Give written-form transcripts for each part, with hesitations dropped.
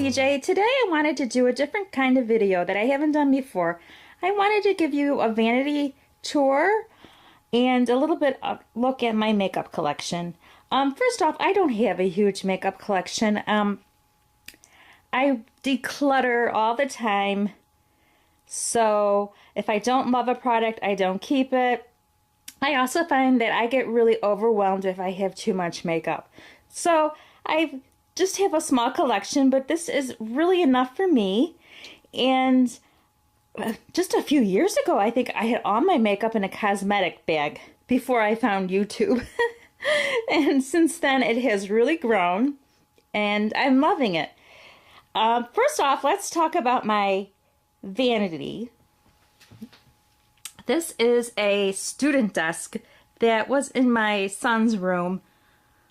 CeeJay. Today I wanted to do a different kind of video that I haven't done before. I wanted to give you a vanity tour and a little bit of look at my makeup collection. First off, I don't have a huge makeup collection. I declutter all the time. So if I don't love a product, I don't keep it. I also find that I get really overwhelmed if I have too much makeup. So I just have a small collection, but this is really enough for me. And just a few years ago, I think I had all my makeup in a cosmetic bag before I found YouTube. And since then, it has really grown, and I'm loving it. First off, let's talk about my vanity. This is a student desk that was in my son's room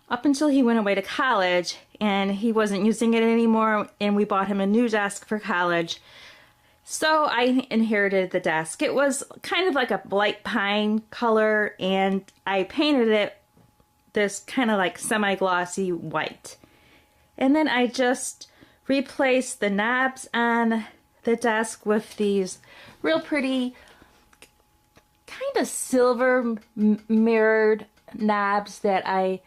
up until he went away to college, and he wasn't using it anymore, and we bought him a new desk for college. So I inherited the desk. It was kind of like a light pine color, and I painted it this kind of like semi-glossy white. And then I just replaced the knobs on the desk with these real pretty kind of silver mirrored knobs that I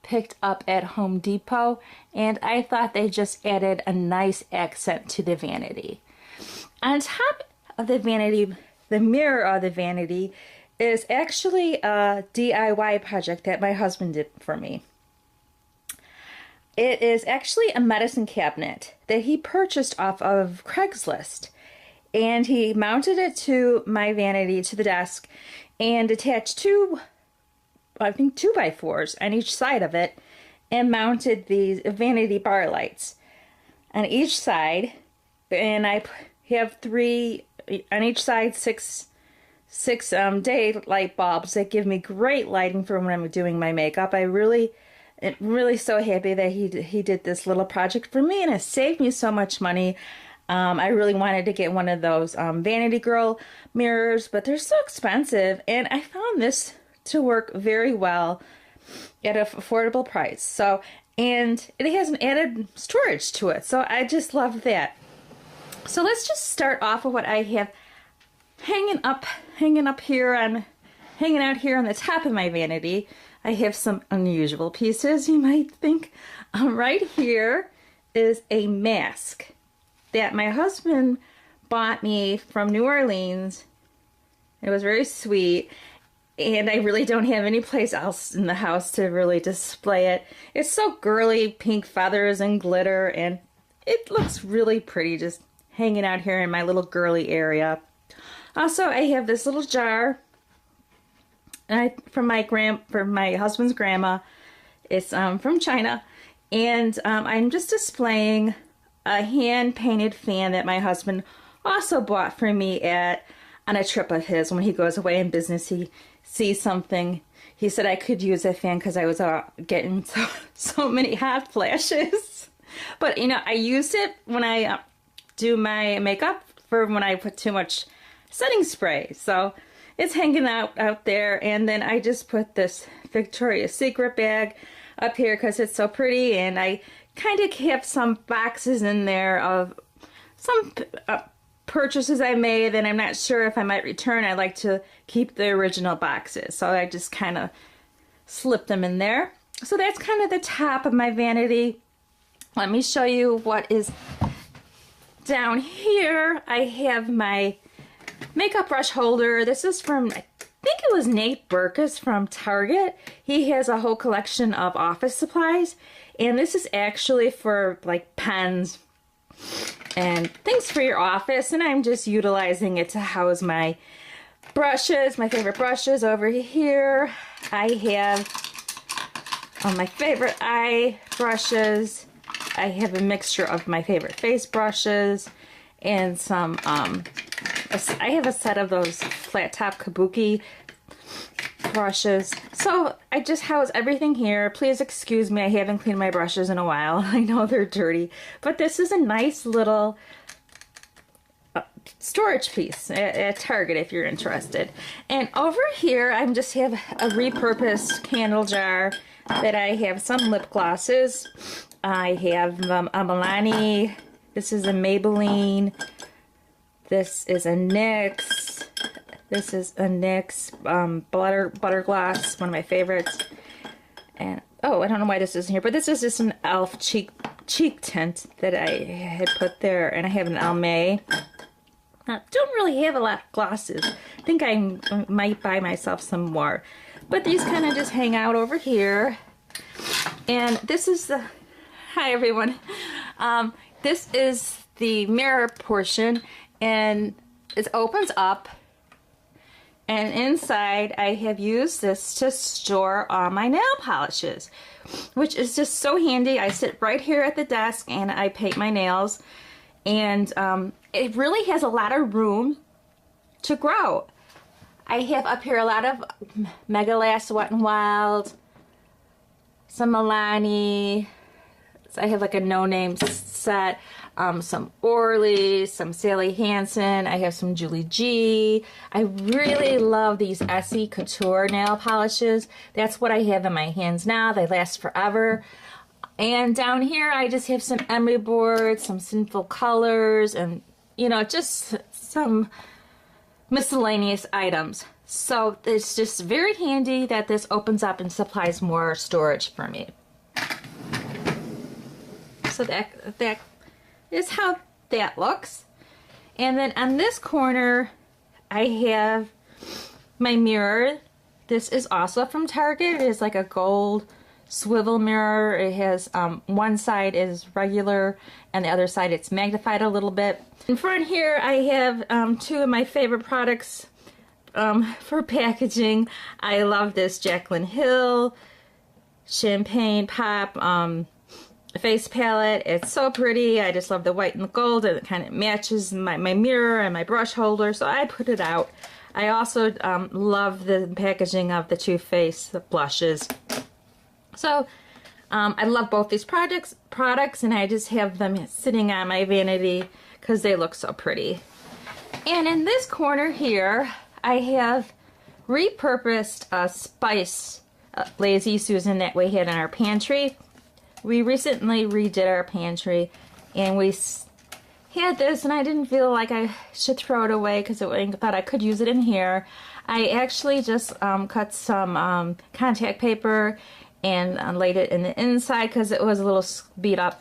picked up at Home Depot, and I thought they just added a nice accent to the vanity. On top of the vanity, the mirror of the vanity is actually a DIY project that my husband did for me. It is actually a medicine cabinet that he purchased off of Craigslist, and he mounted it to my vanity, to the desk, and attached two, I think 2x4s on each side of it, and mounted these vanity bar lights on each side. And I have three on each side, six day light bulbs that give me great lighting for when I'm doing my makeup. I'm really so happy that he did this little project for me, and it saved me so much money. I really wanted to get one of those Vanity Girl mirrors, but they're so expensive, and I found this to work very well at an affordable price. So, and it has an added storage to it, so I just love that. So let's just start off with what I have hanging out here on the top of my vanity. I have some unusual pieces, you might think. Right here is a mask that my husband bought me from New Orleans. It was very sweet, and I really don't have any place else in the house to really display it. It's so girly, pink feathers and glitter, and it looks really pretty just hanging out here in my little girly area. Also, I have this little jar from my husband's grandma. It's from China, and I'm just displaying a hand-painted fan that my husband also bought for me on a trip of his. When he goes away in business, he sees something. He said I could use a fan because I was getting so many hot flashes. But you know, I used it when I do my makeup for when I put too much setting spray. So it's hanging out there, and then I just put this Victoria's Secret bag up here because it's so pretty, and I kind of kept some boxes in there of some purchases I made that I'm not sure if I might return. I like to keep the original boxes, so I just kind of slipped them in there. So that's kind of the top of my vanity. Let me show you what is down here. I have my makeup brush holder. This is from, I think it was Nate Burkus from Target. He has a whole collection of office supplies, and this is actually for like pens and things for your office, and I'm just utilizing it to house my brushes, my favorite brushes over here. I have my favorite eye brushes. I have a mixture of my favorite face brushes and some, I have a set of those flat top kabuki brushes. So I just house everything here. Please excuse me, I haven't cleaned my brushes in a while. I know they're dirty, but this is a nice little storage piece at Target if you're interested. And over here I just have a repurposed candle jar that I have some lip glosses. I have a Milani This is a Maybelline. This is a NYX. This is a NYX Butter Gloss, one of my favorites. And oh, I don't know why this isn't here, but this is just an e.l.f. cheek tint that I had put there, and I have an Almay. I don't really have a lot of glosses. I think I might buy myself some more. But these kind of just hang out over here. And this is the... Hi, everyone. This is the mirror portion, and it opens up. And inside, I have used this to store all my nail polishes, which is just so handy. I sit right here at the desk and I paint my nails. And it really has a lot of room to grow. I have up here a lot of Mega Last Wet n Wild, some Milani. I have like a no-name set. Some Orly, some Sally Hansen. I have some Julie G. I really love these Essie Couture nail polishes. That's what I have in my hands now. They last forever. And down here I just have some emery boards, some Sinful Colors, and you know, just some miscellaneous items. So it's just very handy that this opens up and supplies more storage for me. So that is how that looks. And then on this corner I have my mirror. This is also from Target. It is like a gold swivel mirror. It has one side is regular and the other side it's magnified a little bit. In front here I have two of my favorite products for packaging. I love this Jaclyn Hill Champagne Pop face palette. It's so pretty. I just love the white and the gold, and it kind of matches my mirror and my brush holder, so I put it out. I also love the packaging of the Too Faced blushes. So I love both these products, and I just have them sitting on my vanity because they look so pretty. And in this corner here, I have repurposed a Spice Lazy Susan that we had in our pantry. We recently redid our pantry, and we had this, and I didn't feel like I should throw it away because I thought I could use it in here. I actually just cut some contact paper and laid it in the inside because it was a little beat up,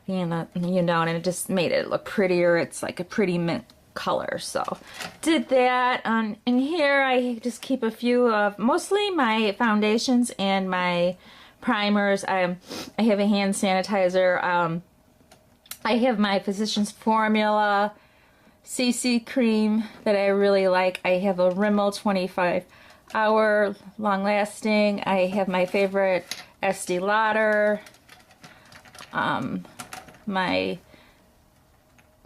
and and it just made it look prettier. It's like a pretty mint color, so did that. In here I just keep a few of mostly my foundations and my primers. I have a hand sanitizer. I have my Physicians Formula CC cream that I really like. I have a Rimmel 25-hour long lasting. I have my favorite Estee Lauder, my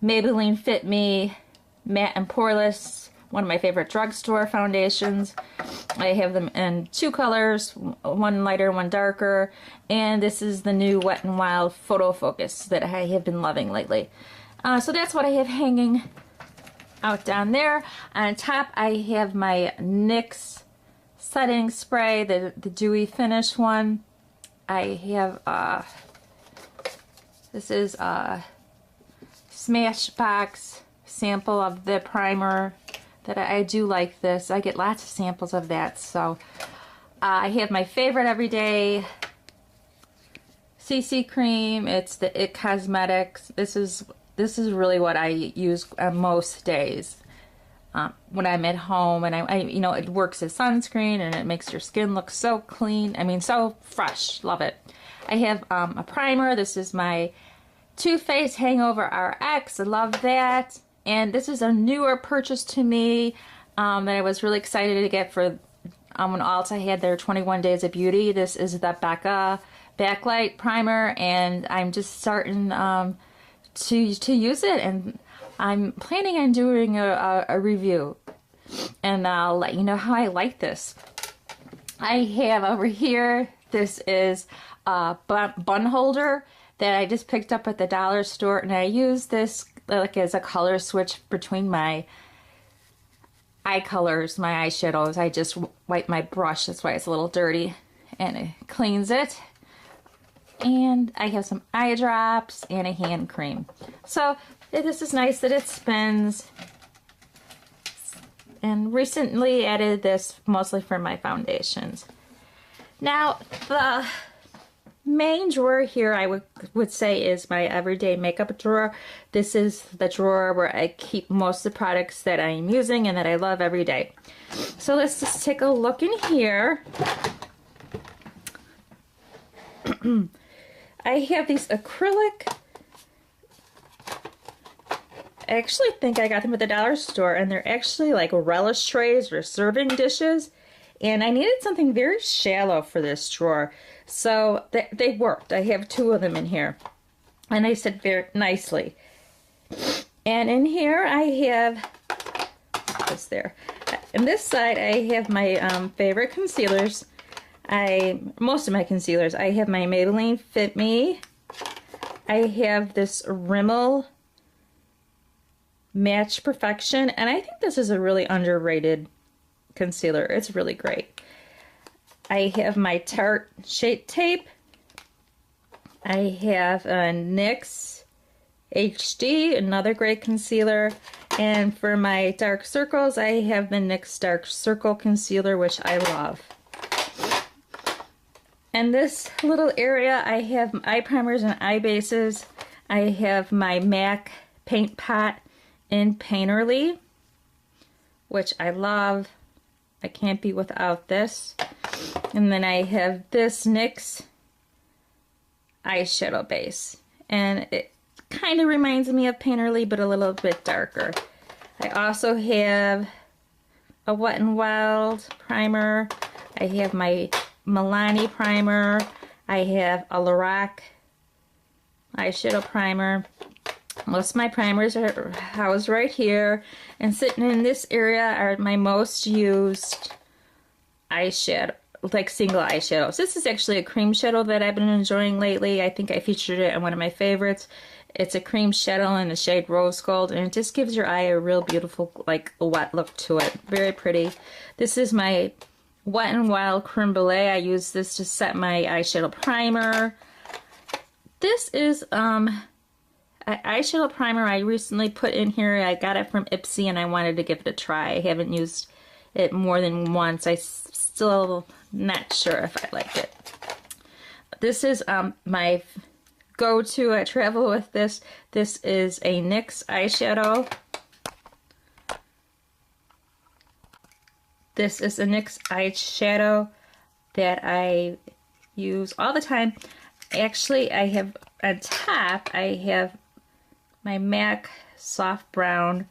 Maybelline Fit Me Matte and Poreless, one of my favorite drugstore foundations. I have them in two colors, one lighter, one darker, and this is the new Wet n Wild Photo Focus that I have been loving lately. So that's what I have hanging out down there. On top I have my NYX setting spray, the dewy finish one. I have this is a Smashbox sample of the primer that I do like this. I get lots of samples of that. So I have my favorite everyday CC cream. It's the It Cosmetics. This is really what I use most days when I'm at home, and I it works as sunscreen, and it makes your skin look so clean. I mean, so fresh. Love it. I have a primer. This is my Too Faced Hangover RX. I love that. And this is a newer purchase to me that I was really excited to get for when Ulta had their 21 Days of Beauty. This is the Becca Backlight Primer, and I'm just starting to use it, and I'm planning on doing a review, and I'll let you know how I like this. I have over here, this is a bun holder that I just picked up at the dollar store, and I use this like as a color switch between my eye colors, my eyeshadows. I just wipe my brush, that's why it's a little dirty, and it cleans it. And I have some eye drops and a hand cream. So this is nice that it spins. And recently added this mostly for my foundations. Now, the main drawer here I would say is my everyday makeup drawer. This is the drawer where I keep most of the products that I'm using and that I love every day. So let's just take a look in here. I have these acrylic, I actually think I got them at the dollar store, and they're actually like relish trays or serving dishes. And I needed something very shallow for this drawer. So they worked. I have 2 of them in here. And they sit very nicely. And in here I have, what's there? On this side I have my favorite concealers. Most of my concealers. I have my Maybelline Fit Me. I have this Rimmel Match Perfection. And I think this is a really underrated concealer. It's really great. I have my Tarte Shape Tape. I have a NYX HD, another great concealer. And for my dark circles, I have the NYX Dark Circle Concealer, which I love. And this little area, I have eye primers and eye bases. I have my MAC Paint Pot in Painterly, which I love. I can't be without this. And then I have this NYX eyeshadow base. And it kind of reminds me of Painterly, but a little bit darker. I also have a Wet n Wild primer. I have my Milani primer. I have a Lorac eyeshadow primer. Most of my primers are housed right here, and sitting in this area are my most used eyeshadow, like single eyeshadows. This is actually a cream shadow that I've been enjoying lately. I think I featured it in one of my favorites. It's a cream shadow in the shade Rose Gold, and it just gives your eye a real beautiful, like, wet look to it. Very pretty. This is my Wet n Wild Creme Brulee. I use this to set my eyeshadow primer. This is eyeshadow primer I recently put in here. I got it from Ipsy and I wanted to give it a try. I haven't used it more than once. I'm still not sure if I like it. This is my go-to. I travel with this. This is a NYX eyeshadow. This is a NYX eyeshadow that I use all the time. Actually, I have on top, I have my MAC Soft Brown.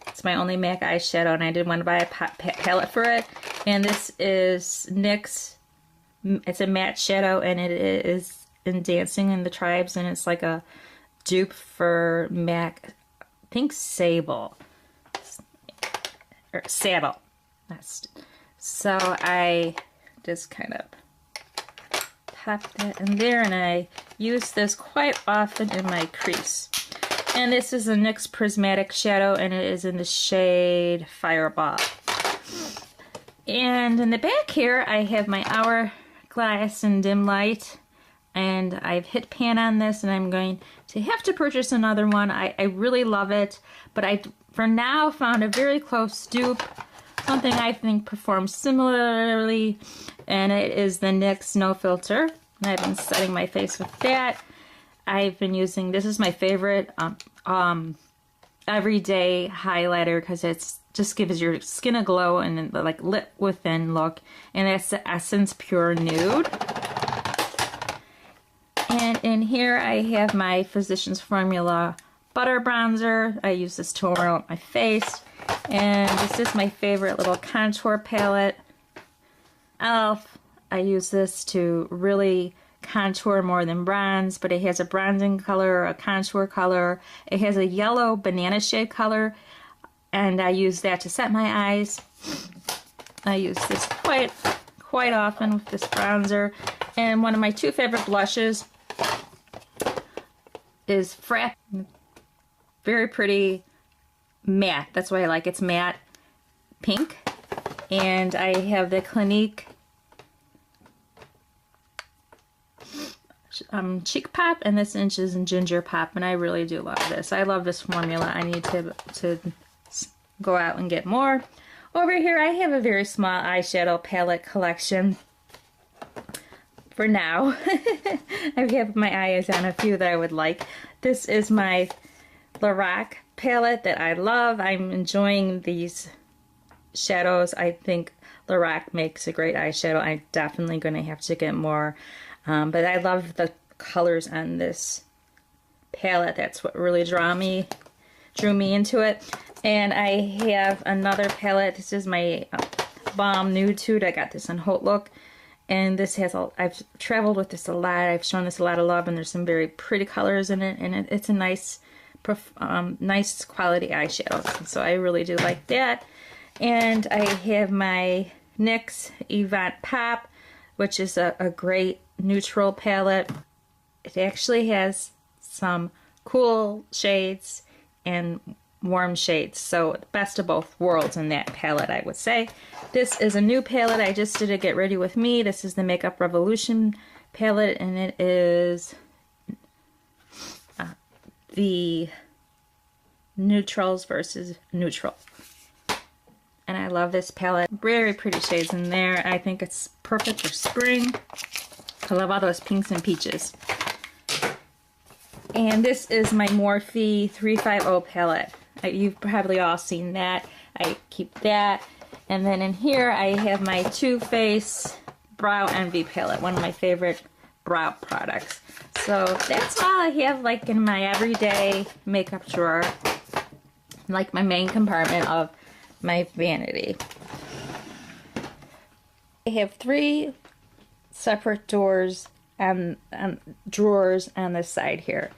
It's my only MAC eyeshadow, and I didn't want to buy a palette for it. And this is NYX. It's a matte shadow, and it is in Dancing in the Tribes, and it's like a dupe for MAC, I think Sable. Or Saddle. So I just kind of pop that in there, and I use this quite often in my crease. And this is a NYX Prismatic Shadow, and it is in the shade Fireball. And in the back here, I have my Hourglass and Dim Light, and I've hit pan on this, and I'm going to have to purchase another one. I really love it, but I, for now, found a very close dupe, something I think performs similarly, and it is the NYX No Filter. And I've been setting my face with that. I've been using, this is my favorite everyday highlighter because it's just gives your skin a glow and like lit within look. And it's the Essence Pure Nude. And in here I have my Physicians Formula Butter Bronzer. I use this to warm up my face. And this is my favorite little contour palette. I use this to really contour more than bronze, but it has a bronzing color, a contour color. It has a yellow banana shade color, and I use that to set my eyes. I use this quite often with this bronzer. And one of my 2 favorite blushes is Frappe. Very pretty matte. That's why I like it. It's matte pink. And I have the Clinique Cheek Pop, and this inch is in Ginger Pop, and I really do love this. I love this formula. I need to go out and get more. Over here I have a very small eyeshadow palette collection for now. I have my eyes on a few that I would like. This is my Lorac palette that I love. I'm enjoying these shadows. I think Lorac makes a great eyeshadow. I'm definitely going to have to get more. But I love the colors on this palette. That's what really drew me into it. And I have another palette. This is my Balm Nude. I got this on Haute Look. And this has I've traveled with this a lot. I've shown this a lot of love, and there's some very pretty colors in it. And it's a nice quality eyeshadow. So I really do like that. And I have my NYX Yvonne Pop, which is a great neutral palette. It actually has some cool shades and warm shades, so best of both worlds in that palette, I would say. This is a new palette I just did a Get Ready With Me. This is the Makeup Revolution palette, and it is the neutrals versus neutral. And I love this palette. Very pretty shades in there. I think it's perfect for spring. I love all those pinks and peaches. And this is my Morphe 350 palette. You've probably all seen that. I keep that. And then in here I have my Too Faced Brow Envy palette, one of my favorite brow products. So that's all I have like in my everyday makeup drawer, like my main compartment of my vanity. I have 3 separate drawers on this side here,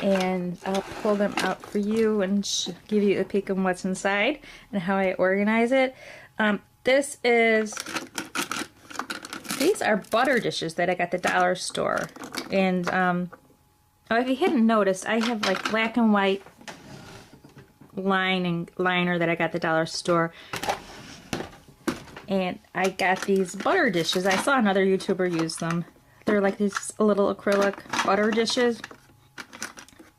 and I'll pull them out for you and give you a peek of what's inside and how I organize it. These are butter dishes that I got at the dollar store, and if you hadn't noticed, I have like black and white liner that I got at the dollar store, and I got these butter dishes. I saw another YouTuber use them. They're like these little acrylic butter dishes,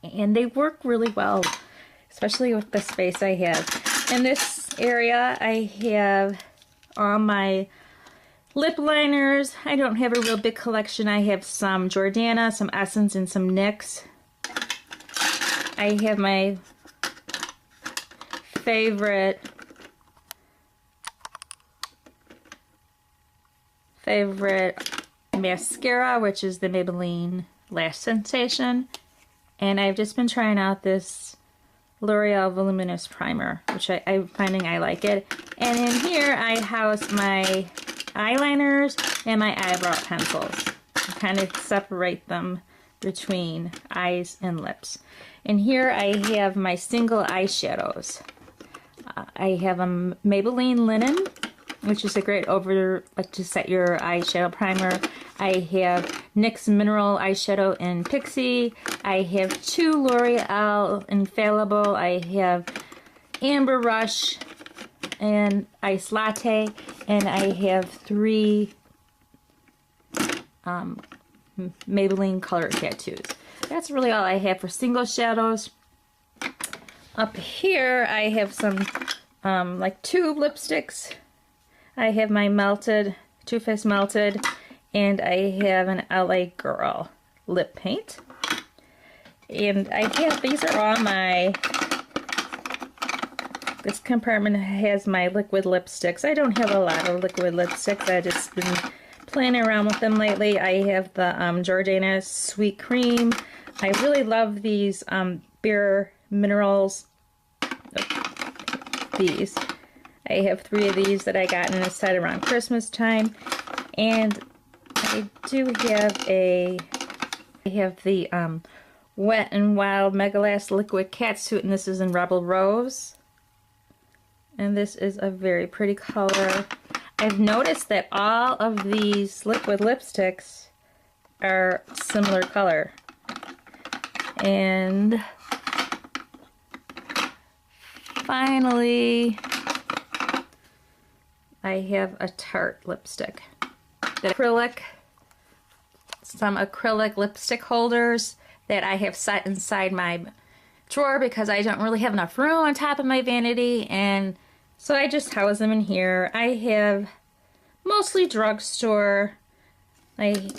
and they work really well, especially with the space I have. In this area I have all my lip liners. I don't have a real big collection. I have some Jordana, some Essence, and some NYX. I have my favorite mascara, which is the Maybelline Lash Sensation, and I've just been trying out this L'Oreal Voluminous Primer, which I'm finding I like it. And in here I house my eyeliners and my eyebrow pencils. I kind of separate them between eyes and lips. And here I have my single eyeshadows. I have a Maybelline Linen, which is a great to set your eyeshadow primer. I have NYX Mineral Eyeshadow in Pixie. I have 2 L'Oreal Infallible. I have Amber Rush and Ice Latte. And I have 3 Maybelline Color Tattoos. That's really all I have for single shadows. Up here I have some like tube lipsticks. I have my Too Faced Melted, and I have an LA Girl lip paint. And these are all this compartment has my liquid lipsticks. I don't have a lot of liquid lipsticks. I've just been playing around with them lately. I have the Jordana Sweet Cream. I really love these Bare Minerals. These. I have 3 of these that I got in a set around Christmas time. And I do have I have the Wet n Wild Megalast Liquid Catsuit, and this is in Rebel Rose. And this is a very pretty color. I've noticed that all of these liquid lipsticks are similar color. And finally, I have a Tarte lipstick. The acrylic some acrylic lipstick holders that I have set inside my drawer because I don't really have enough room on top of my vanity, and so I just house them in here. I have mostly drugstore. I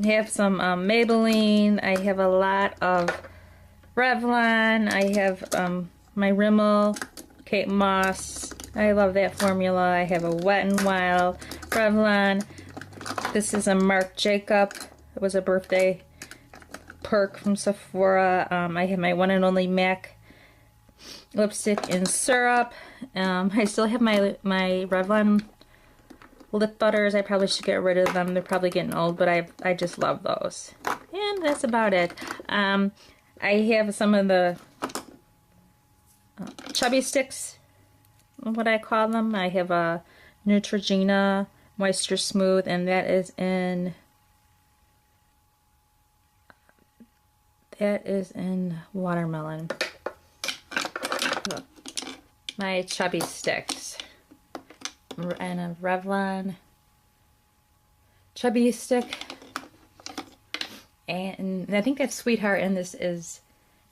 have some Maybelline. I have a lot of Revlon. I have my Rimmel, Kate Moss. I love that formula. I have a Wet n Wild, Revlon. This is a Marc Jacob. It was a birthday perk from Sephora. I have my one and only MAC lipstick in syrup. I still have my Revlon lip butters. I probably should get rid of them. They're probably getting old, but I just love those. And that's about it. I have some of the chubby sticks, what I call them. I have a Neutrogena Moisture Smooth, and that is in watermelon. My chubby sticks. And a Revlon chubby stick. And I think that's Sweetheart, and this is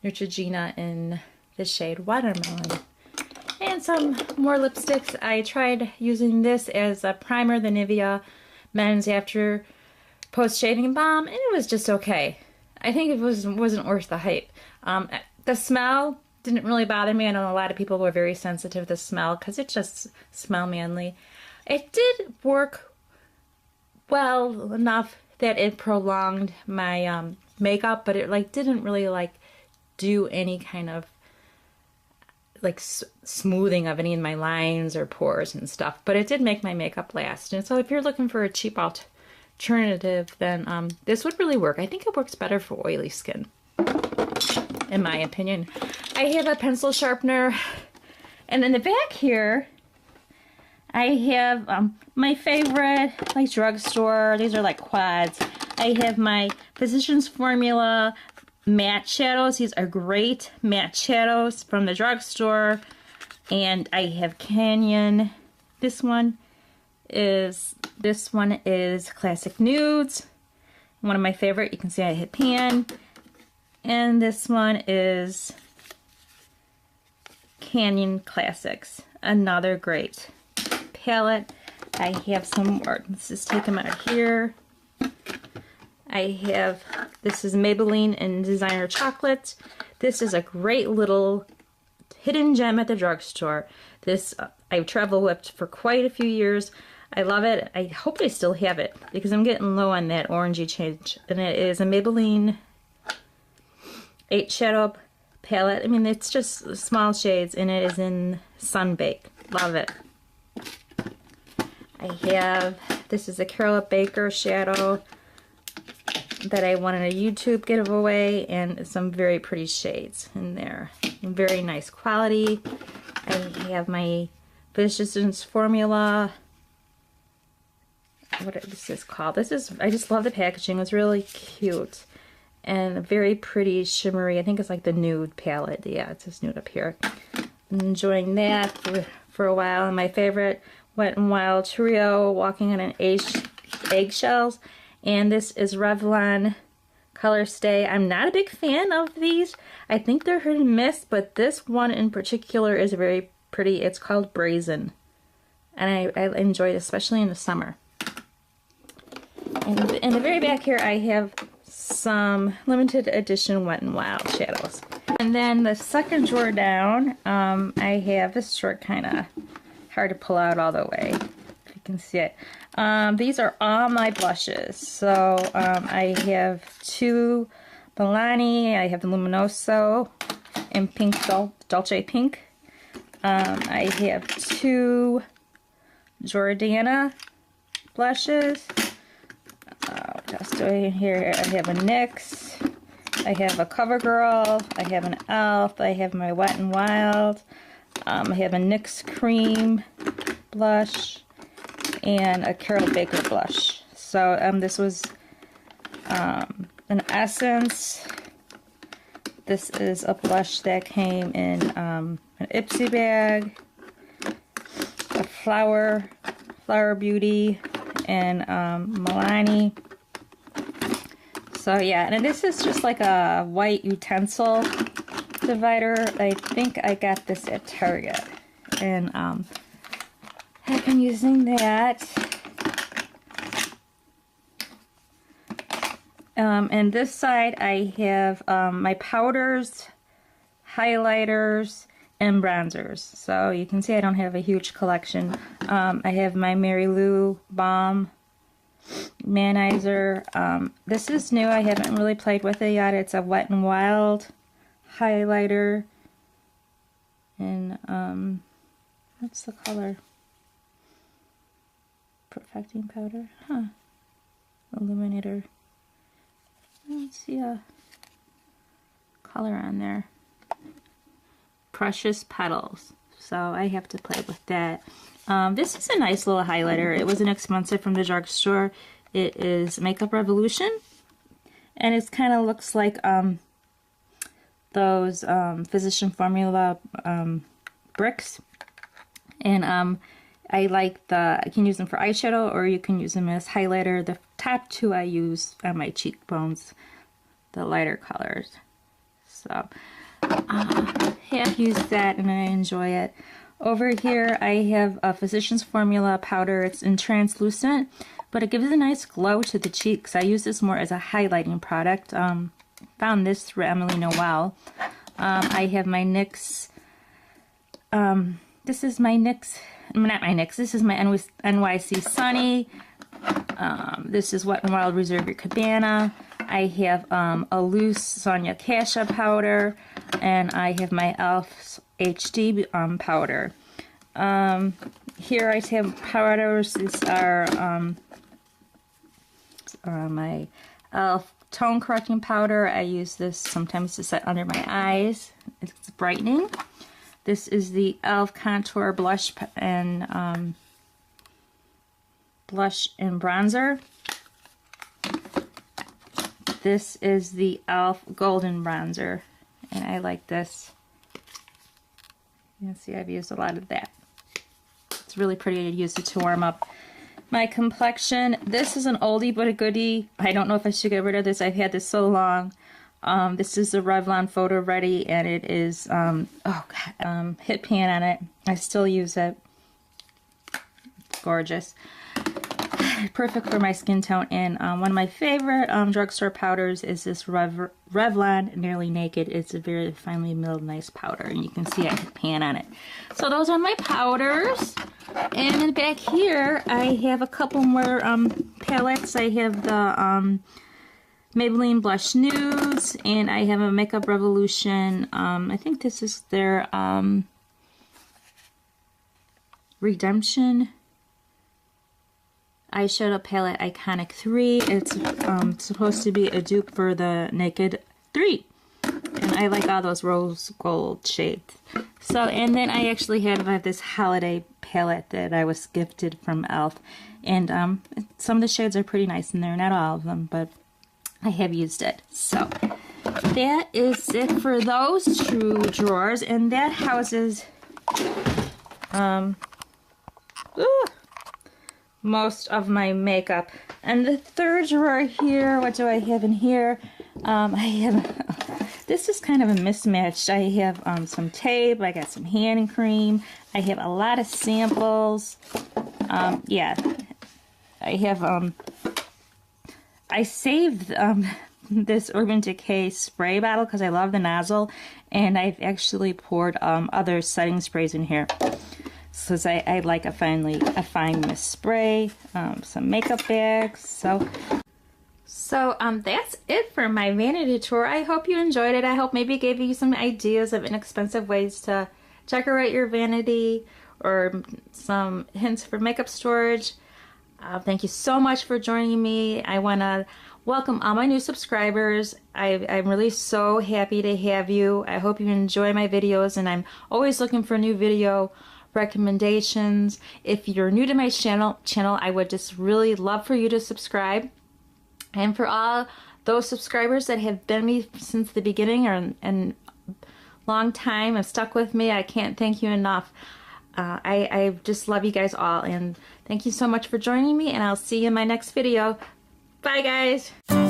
Neutrogena in the shade Watermelon. And some more lipsticks. I tried using this as a primer, the Nivea Men's After Post Shaving Balm, and it was just okay. I think it wasn't worth the hype. The smell didn't really bother me. I know a lot of people were very sensitive to the smell because it just smelled manly. It did work well enough that it prolonged my makeup, but it didn't really do any kind of smoothing of any of my lines or pores and stuff. But it did make my makeup last. And so if you're looking for a cheap alternative, then this would really work. I think it works better for oily skin, in my opinion. I have a pencil sharpener, and in the back here I have my favorite drugstore. These are quads. I have my Physicians Formula matte shadows. These are great matte shadows from the drugstore. And I have Canyon. This one is Classic Nudes. One of my favorite. You can see I hit pan. And this one is Canyon Classics. Another great palette. I have some more. Let's just take them out here. This is Maybelline and Designer Chocolate. This is a great little hidden gem at the drugstore. This I've travel whipped for quite a few years. I love it. I hope they still have it because I'm getting low on that orangey change. And it is a Maybelline 8 shadow palette. I mean, it's just small shades, and it is in Sunbake. Love it. This is a Carol Baker shadow that I won in a YouTube giveaway, and some very pretty shades in there. Very nice quality. I have my Physicians Formula. What is this called? I just love the packaging. It's really cute. And very pretty shimmery. I think it's the nude palette. Yeah, it's this nude up here. I'm enjoying that for a while. And my favorite, Wet n Wild Trio, Walking on an Eggshells. And this is Revlon Color Stay. I'm not a big fan of these. I think they're hit and miss, but this one in particular is very pretty. It's called Brazen. And I enjoy it, especially in the summer. And in the very back here, I have some limited edition Wet n Wild shadows. And then the second drawer down, I have this drawer, kind of hard to pull out all the way, if you can see it. These are all my blushes. So I have 2 Milani, I have the Luminoso in pink, Dolce Pink. I have 2 Jordana blushes. What else do I have here? I have a NYX, I have a CoverGirl, I have an e.l.f., I have my Wet n Wild, I have a NYX Cream blush, and a Carol Baker blush. So this was an Essence. This is a blush that came in an Ipsy bag, a Flower Beauty, and Milani. So yeah, and this is just like a white utensil divider. I think I got this at Target, and I've been using that. And this side I have my powders, highlighters, and bronzers. So you can see I don't have a huge collection. I have my Mary Lou Balm Manizer. This is new. I haven't really played with it yet. It's a Wet n Wild highlighter. And what's the color? Perfecting powder. Huh. Illuminator. I don't see a color on there. Precious Petals. So I have to play with that. This is a nice little highlighter. It wasn't expensive from the drugstore. It is Makeup Revolution. And it kind of looks like those Physician Formula bricks. And I like I can use them for eyeshadow, or you can use them as highlighter. The top two I use on my cheekbones, the lighter colors. So I have used that and I enjoy it. Over here I have a Physicians Formula powder. It's in translucent, but it gives a nice glow to the cheeks. I use this more as a highlighting product. Found this through Emily Noel. I have my NYX. This is my NYX. Not my NYX. This is my NYC Sunny. This is Wet n Wild Reserve Your Cabana. I have a loose Sonia Kasha powder, and I have my e.l.f. HD powder. Here I have powders. These are my e.l.f. tone correcting powder. I use this sometimes to set under my eyes. It's brightening. This is the e.l.f. contour blush and bronzer. This is the e.l.f. golden bronzer, and I like this. You can see I've used a lot of that. It's really pretty to use it to warm up my complexion. This is an oldie but a goodie. I don't know if I should get rid of this. I've had this so long. This is the Revlon Photo Ready, and it is Hit Pan on it. I still use it. It's gorgeous. Perfect for my skin tone. And one of my favorite drugstore powders is this Revlon Nearly Naked. It's a very finely milled nice powder, and you can see I hit pan on it. So those are my powders. And then back here I have a couple more palettes. I have the Maybelline Blush Nudes, and I have a Makeup Revolution. I think this is their Redemption eyeshadow palette Iconic 3. It's supposed to be a dupe for the Naked 3. And I like all those rose gold shades. So, and then I actually have this holiday palette that I was gifted from e.l.f. And some of the shades are pretty nice in there. Not all of them, but I have used it. So that is it for those two drawers. And that houses most of my makeup. And the third drawer here, what do I have in here? I have, this is kind of a mismatch. I have some tape, I got some hand cream, I have a lot of samples. Yeah, I have, I saved this Urban Decay spray bottle because I love the nozzle, and I've actually poured other setting sprays in here. So I like a fine mist spray, some makeup bags. So that's it for my vanity tour. I hope you enjoyed it. I hope maybe it gave you some ideas of inexpensive ways to decorate your vanity, or some hints for makeup storage. Thank you so much for joining me. I want to welcome all my new subscribers. I'm really so happy to have you. I hope you enjoy my videos, and I'm always looking for new video recommendations. If you're new to my channel, I would just really love for you to subscribe. And for all those subscribers that have been me since the beginning, and long time and stuck with me, I can't thank you enough. I just love you guys all, and thank you so much for joining me, and I'll see you in my next video. Bye guys!